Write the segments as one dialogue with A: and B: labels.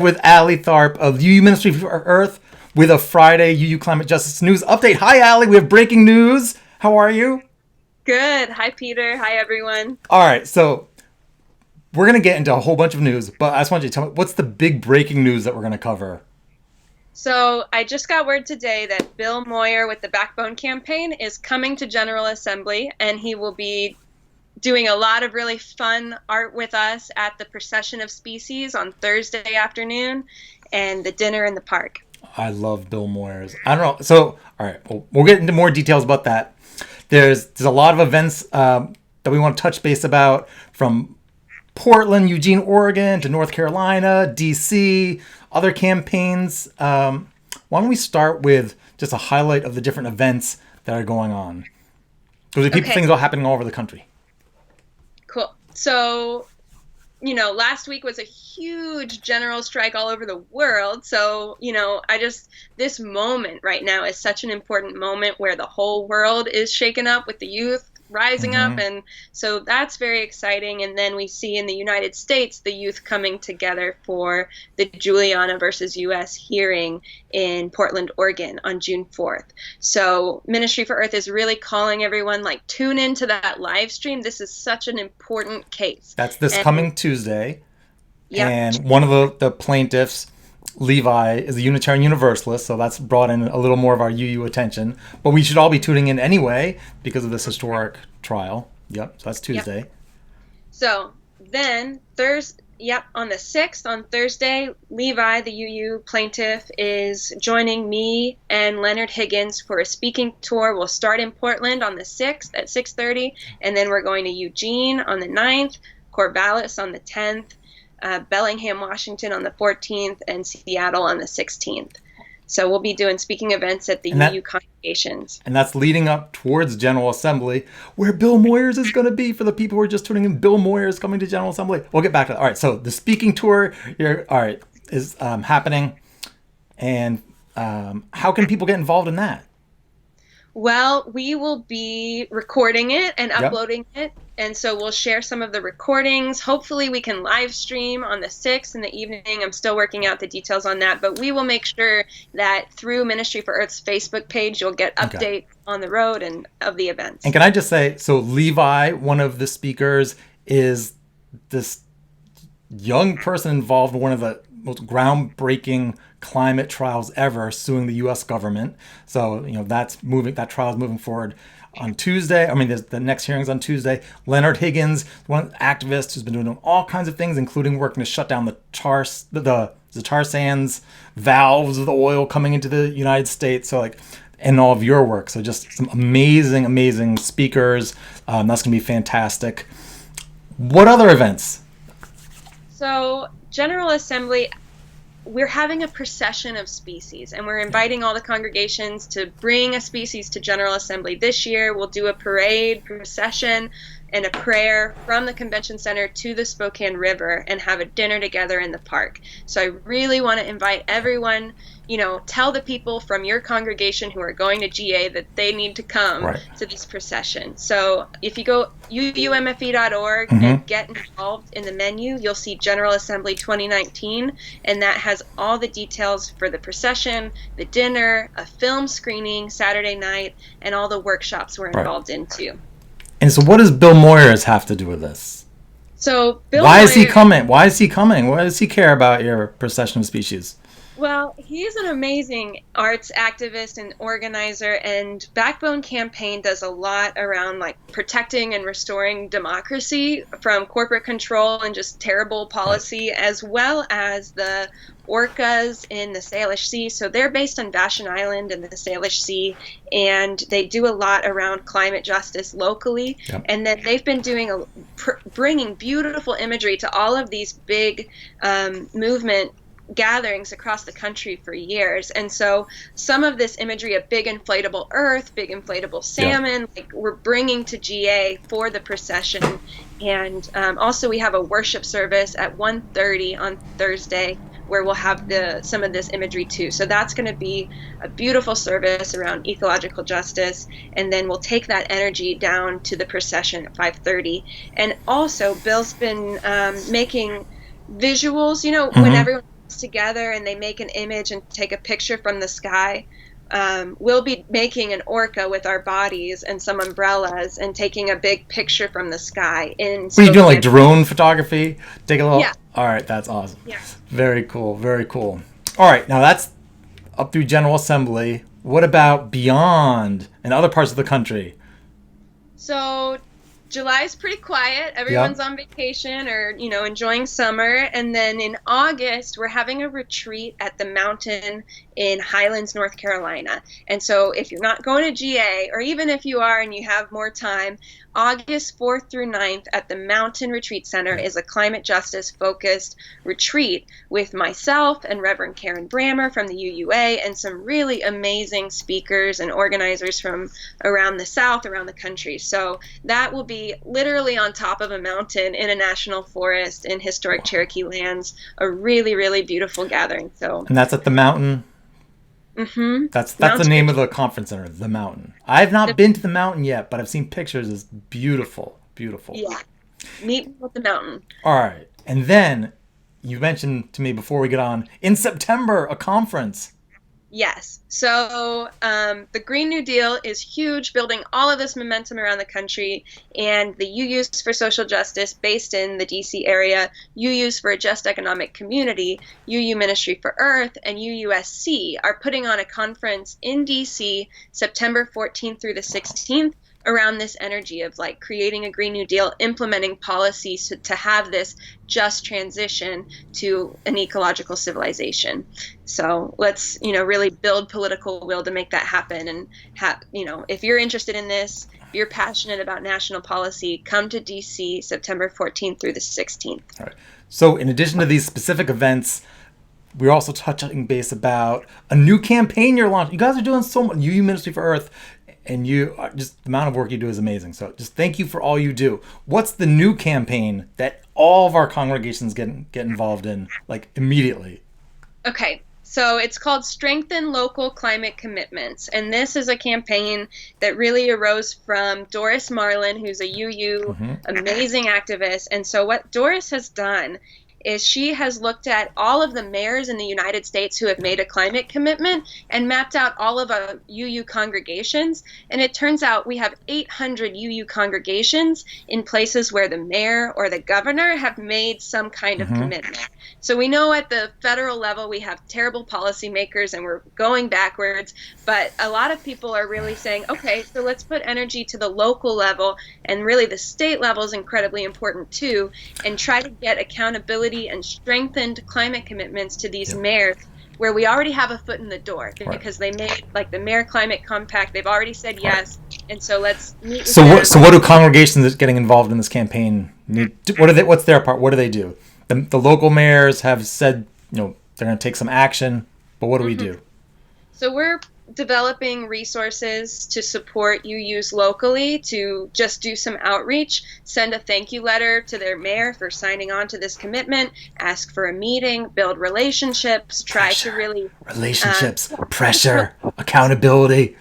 A: With Aly Tharp of UU Ministry for Earth with a Friday UU Climate Justice News update. Hi, Aly. We have breaking news. How are you?
B: Good. Hi, Peter. Hi, everyone.
A: All right, so we're going to get into a whole bunch of news, but I just want you to tell me what's the big breaking news that we're going to cover?
B: So I just got word today that Bill Moyer with the Backbone campaign is coming to General Assembly, and he will be doing a lot of really fun art with us at the Procession of Species on Thursday afternoon and the dinner in the park.
A: I love Bill Moyers. I don't know. So, all right, we'll get into more details about that. There's a lot of events that we want to touch base about, from Portland, Eugene, Oregon, to North Carolina, DC, other campaigns. Why don't we start with just a highlight of the different events that are going on? Because
B: Okay,
A: things are happening all over the country.
B: cool. So, last week was a huge general strike all over the world. So, this moment right now is such an important moment where the whole world is shaken up with the youth rising up.
A: Mm-hmm.
B: And so that's very exciting. And then we see in the United States the youth coming together for the Juliana versus US hearing in Portland, Oregon on June 4th. So Ministry for Earth is really calling everyone, like, tune into that live stream. This is such an important case.
A: That's this
B: And
A: coming Tuesday.
B: yep.
A: And one of the plaintiffs, Levi, is a Unitarian Universalist, so that's brought in a little more of our UU attention. But we should all be tuning in anyway because of this historic trial. Yep, so that's
B: Yep.
A: Tuesday.
B: So then on the 6th, on Thursday, Levi, the UU plaintiff, is joining me and Leonard Higgins for a speaking tour. We'll start in Portland on the 6th at 6:30, and then we're going to Eugene on the 9th, Corvallis on the 10th, Bellingham, Washington on the 14th, and Seattle on the 16th. So we'll be doing speaking events at the
A: And that
B: UU congregations.
A: and that's leading up towards General Assembly, where Bill Moyers is going to be. For the people who are just tuning in, Bill Moyers coming to General Assembly. We'll get back to that. All right, so the speaking tour here, all right, is happening, and how can people get involved in that?
B: Well, we will be recording it and
A: Yep.
B: uploading it. And so we'll share some of the recordings. Hopefully, we can live stream on the 6th in the evening. I'm still working out the details on that. But we will make sure that through Ministry for Earth's Facebook page, you'll get
A: Okay.
B: updates on the road and of the
A: And
B: events.
A: can I just say, so Levi, one of the speakers, is this young person involved in one of the most groundbreaking climate trials ever, suing the U.S. government. So that's moving. That trial is moving forward on Tuesday. I mean, the next hearing's on Tuesday. Leonard Higgins, one activist who's been doing all kinds of things, including working to shut down the tar sands valves of the oil coming into the United States. So, like, and all of your work. So just some amazing, amazing speakers. That's gonna be fantastic. What other events?
B: So, General Assembly, we're having a procession of species, and we're inviting all the congregations to bring a species to General Assembly this year. We'll do a parade, procession, and a prayer from the convention center to the Spokane River and have a dinner together in the park. So I really want to invite everyone, tell the people from your congregation who are going to GA that they need to come
A: Right.
B: to this procession. So if you go UUMFE.org
A: Mm-hmm.
B: and get involved in the menu, you'll see General Assembly 2019, and that has all the details for the procession, the dinner, a film screening Saturday night, and all the workshops we're
A: Right.
B: involved in too.
A: And so, what does Bill Moyers have to do with this?
B: So Bill
A: Why is he
B: Moyer,
A: coming? Why is he coming? Why does he care about your procession of species?
B: well, he's an amazing arts activist and organizer, and Backbone Campaign does a lot around, like, protecting and restoring democracy from corporate control and just terrible
A: Right.
B: policy, as well as the orcas in the Salish Sea. So they're based on Vashon Island in the Salish Sea, and they do a lot around climate justice locally.
A: Yep.
B: And then they've been doing bringing beautiful imagery to all of these big movement gatherings across the country for years. And so some of this imagery of big inflatable earth, big inflatable salmon, like, we're bringing to GA for the procession. And also we have a worship service at 1:30 on Thursday where we'll have some of this imagery too. So that's going to be a beautiful service around ecological justice, and then we'll take that energy down to the procession at 5:30. And also, Bill's been making visuals. When
A: Mm-hmm.
B: everyone together and they make an image and take a picture from the sky. We'll be making an orca with our bodies and some umbrellas and taking a big picture from the sky.
A: What are you doing, like drone photography? Take a little.
B: Yeah.
A: All right, that's awesome.
B: Yeah.
A: Very cool. Very cool. All right, now that's up through General Assembly. What about beyond in other parts of the country?
B: So July's pretty quiet. Everyone's on vacation or, enjoying summer. And then in August, we're having a retreat at the mountain in Highlands, North Carolina. And so if you're not going to GA, or even if you are and you have more time, August 4th through 9th at the Mountain Retreat Center is a climate justice focused retreat with myself and Reverend Karen Brammer from the UUA and some really amazing speakers and organizers from around the South, around the country. So that will be literally on top of a mountain in a national forest in historic Cherokee lands, a really, really beautiful gathering.
A: And that's at the mountain?
B: Mm-hmm.
A: That's the name of the conference center, the Mountain. I've not been to the Mountain yet, but I've seen pictures. It's beautiful, beautiful.
B: Yeah, meet me at the Mountain.
A: All right, and then you mentioned to me before we get on, in September, a conference.
B: Yes. So the Green New Deal is huge, building all of this momentum around the country. And the UUs for Social Justice, based in the D.C. area, UUs for a Just Economic Community, UU Ministry for Earth, and UUSC are putting on a conference in D.C. September 14th through the 16th around this energy of like creating a Green New Deal, implementing policies to have this just transition to an ecological civilization. So let's, really build political will to make that happen. And if you're interested in this, if you're passionate about national policy, come to DC September 14th through the 16th.
A: All right. So in addition to these specific events, we're also touching base about a new campaign you're launching. You guys are doing so much. UU Ministry for Earth. And just the amount of work you do is amazing. So just thank you for all you do. What's the new campaign that all of our congregations get involved in, like immediately?
B: Okay, so it's called Strengthen Local Climate Commitments. And this is a campaign that really arose from Doris Marlin, who's a UU amazing activist. And so what Doris has done is she has looked at all of the mayors in the United States who have made a climate commitment and mapped out all of our UU congregations. And it turns out we have 800 UU congregations in places where the mayor or the governor have made some kind of commitment. So we know at the federal level we have terrible policymakers and we're going backwards, but a lot of people are really saying, okay, so let's put energy to the local level, and really the state level is incredibly important too, and try to get accountability and strengthened climate commitments to these mayors where we already have a foot in the door because they made like the Mayor Climate Compact. They've already said yes, and so let's meet.
A: So what do congregations getting involved in this campaign need? What's their part? What do they do? The local mayors have said they're going to take some action, but what do we do?
B: So we're developing resources to support UUs locally to just do some outreach, send a thank you letter to their mayor for signing on to this commitment, ask for a meeting, build relationships, try to really...
A: Relationships, pressure, accountability.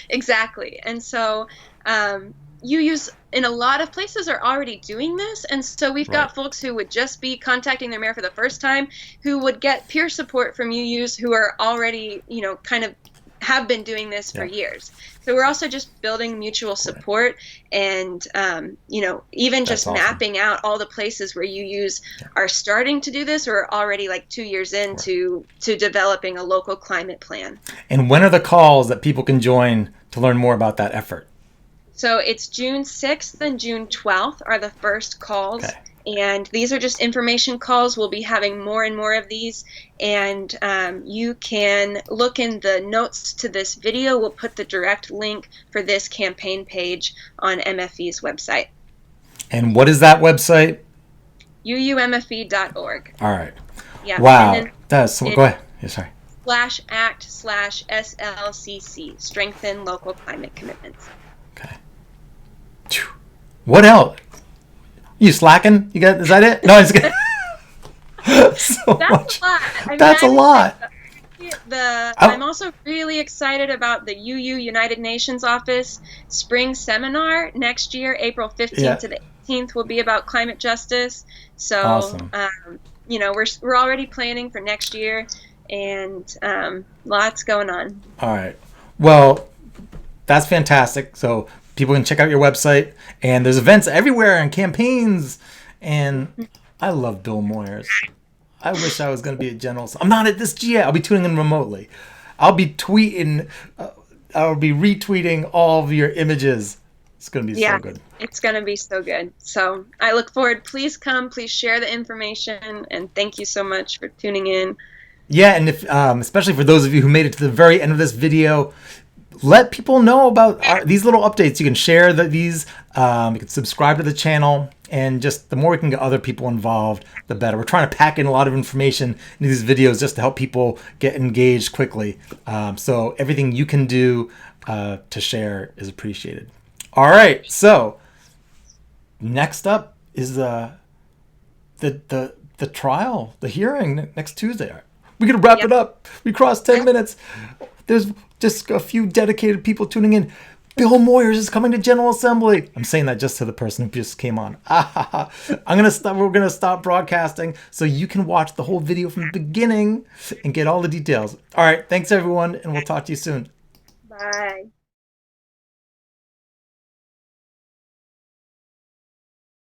B: Exactly. And so UUs in a lot of places are already doing this, and so we've got folks who would just be contacting their mayor for the first time who would get peer support from UUs who are already, kind of have been doing this for years. So we're also just building mutual support and, even just mapping out all the places where UUs are starting to do this or are already like 2 years into developing a local climate plan.
A: And when are the calls that people can join to learn more about that effort?
B: So it's June 6th and June 12th are the first calls. Okay. And these are just information calls. We'll be having more and more of these. And you can look in the notes to this video. We'll put the direct link for this campaign page on MFE's website.
A: And what is that website?
B: UUMFE.org.
A: All right.
B: Yeah.
A: Wow. Go ahead. Yeah, sorry.
B: /act/SLCC, Strengthen Local Climate Commitments.
A: Okay. What else? You slacking? Is that it? No, I'm just kidding.
B: That's a lot.
A: That's a lot.
B: I'm also really excited about the UU United Nations Office Spring Seminar next year, April 15th to the 18th will be about climate justice. So
A: awesome.
B: we're already planning for next year, and lots going on.
A: All right. Well, that's fantastic. So people can check out your website, and there's events everywhere and campaigns. And I love Bill Moyers. I wish I was going to be a general. I'm not at this GA. I'll be tuning in remotely. I'll be tweeting. I'll be retweeting all of your images. It's going to be so good.
B: It's going to be so good. So I look forward. Please come. Please share the information. And thank you so much for tuning in.
A: Yeah, and if especially for those of you who made it to the very end of this video, let people know about these little updates. You can share these. You can subscribe to the channel. And just the more we can get other people involved, the better. We're trying to pack in a lot of information into these videos just to help people get engaged quickly. So everything you can do to share is appreciated. All right. So next up is the trial, the hearing next Tuesday. We got to wrap it up. We crossed 10 minutes. There's just a few dedicated people tuning in. Bill Moyers is coming to General Assembly. I'm saying that just to the person who just came on. We're gonna stop broadcasting so you can watch the whole video from the beginning and get all the details. All right, thanks everyone, and we'll talk to you soon.
B: Bye.